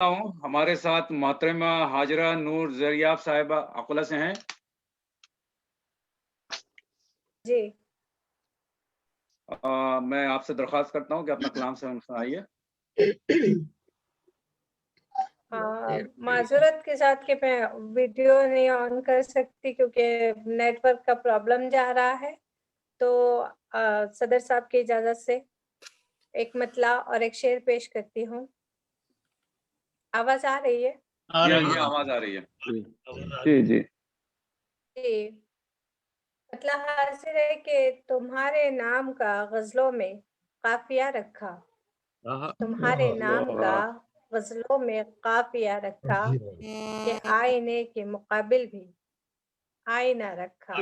हूँ हमारे साथ मोहतरमा हाजरा नूर जरियाब साहिबा अकोला से हैं। जी मैं आपसे दरख्वास्त करता हूँ कि अपना कलाम सुनाइए। माजूरत के साथ कि मैं वीडियो नहीं ऑन कर सकती क्योंकि नेटवर्क का प्रॉब्लम जा रहा है। तो सदर साहब की इजाज़त से एक मतला और एक शेर पेश करती हूँ। आवाज़ आ रही है? जी आवाज़ आ रही है। जी जी जी, मतला हाजिर है कि तुम्हारे नाम का गज़लों में काफ़िया रखा, तुम्हारे नाम का गज़लों में काफ़िया रखा कि आईने के मुकाबिल भी आईना रखा।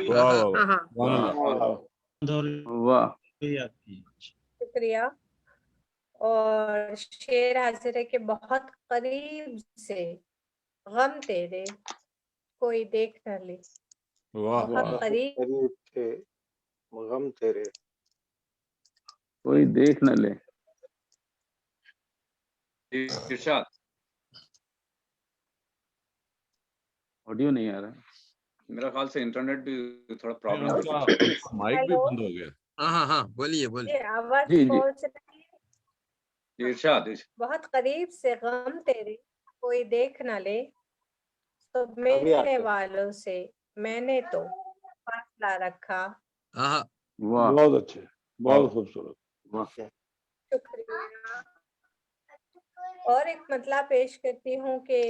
वाह शुक्रिया। और शेर हाजिर है कि बहुत करीब से गम तेरे कोई देख न ले, बहुत करीब थे गम तेरे कोई देख न ले। इरशाद। ऑडियो नहीं आ रहा है। मेरा ख्याल से इंटरनेट भी थोड़ा प्रॉब्लम है। माइक भी बंद हो गया। हाँ बोलिए ये आवाज जी, जी। पहुंच रही है। इरशाद। बहुत करीब से गम तेरे कोई देख न ले, तो अभी मिलने आते वालों से मैंने तो फासला रखा। हाँ वाह बहुत अच्छे, बहुत खूबसूरत। वाह शुक्रिया। और एक मतला पेश करती हूँ कि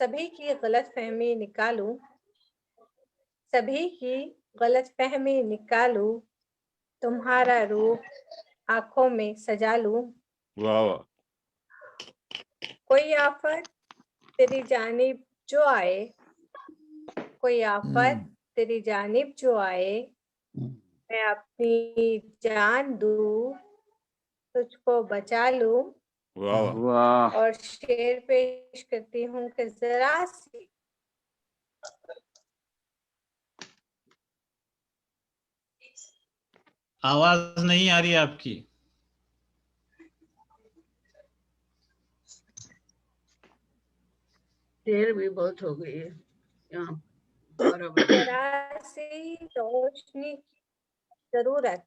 सभी की गलतफहमी निकालूं, सभी की गलतफहमी निकालूं, तुम्हारा रूप आंखों में सजा लूं। वाह वाह। कोई आफत तेरी जानिब जो आए, कोई आफत तेरी जानिब जो आए, मैं अपनी जान दूं, तुझको बचा लूं। वाह वाह। वाह और शेर पेश करती हूँ कि जरा सी आवाज नहीं आ रही है आपकी। देर भी बहुत हो गई है यहाँ। जरा सी रोशनी की जरूरत,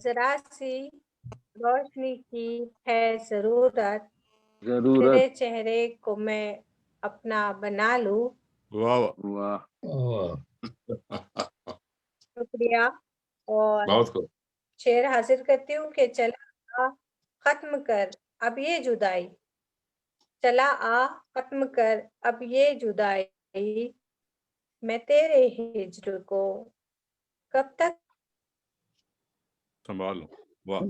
जरा सी रोशनी की है जरूरत, जरूरत। तेरे चेहरे को मैं अपना बना लूं। वाह वाह। वाह शुक्रिया। और बहुत खूब। शेर हाजिर करती हूँ कि चला आ खत्म कर अब ये जुदाई, चला आ खत्म कर अब ये जुदाई, मैं तेरे हिज्र को कब तक संभालो। वाह।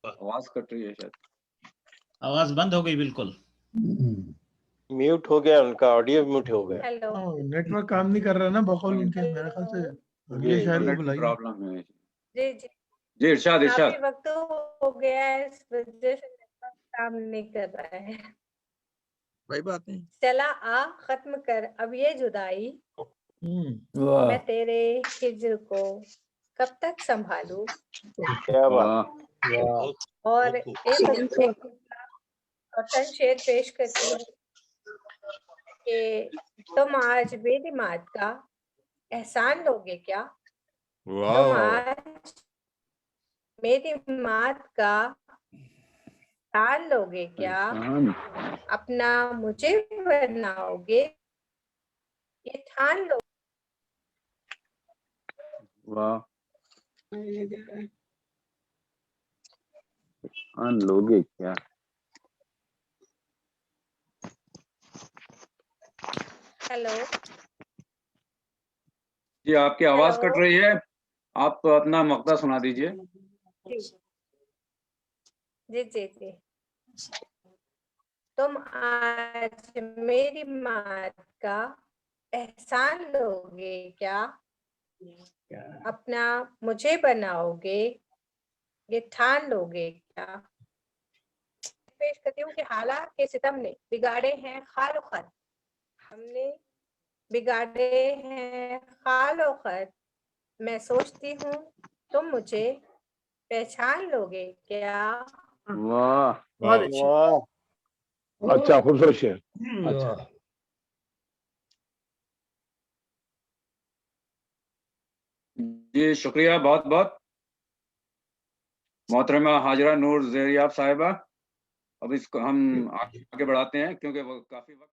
आवाज कट रही है शायद। आवाज बंद हो गई बिल्कुल। म्यूट हो गया, उनका ऑडियो म्यूट हो गया। हेलो नेटवर्क काम नहीं कर रहा ना बकौल उनके, मेरे ख्याल से अगले शायर को इंटरनेट की बुलाइए। प्रॉब्लम है। जी जी जी इरशाद काफी इरशाद। वक्त हो गया है, इस वजह से नेटवर्क काम नहीं कर रहा है। कोई बात नहीं। चला आ खत्म कर अब ये जुदाई, वाह मैं तेरे हिज्र को कब तक संभालूं। क्या बात। वाह और एक रोशन शेर पेश करती हूँ कि तुम आज मेरी मात का एहसान लोगे क्या, वाह तुम वाह। आज मेरी मात का ताल लोगे क्या, एहसान। अपना मुझे बनाओगे ये ठान लो। वाह एहसान लोगे क्या। हेलो जी आपकी आवाज हेलो कट रही है, आप अपना मकता सुना दीजिए। जी जी जी जी तुम आज मेरी मात का एहसान लोगे क्या, अपना मुझे बनाओगे ये ठान लोगे क्या। पेश करती हूँ कि हालात के सितम ने बिगाड़े हैं खालो खत, हमने बिगाड़े हैं खालो खत, मैं सोचती हूँ तुम मुझे पहचान लोगे क्या? वाह वाह वाह अच्छा खूबसूरत शेर अच्छा जी शुक्रिया बहुत बहुत मोहतरमा हाजरा नूर ज़रियाब साहिबा। अब इसको हम आगे बढ़ाते हैं क्योंकि वो काफी वक्त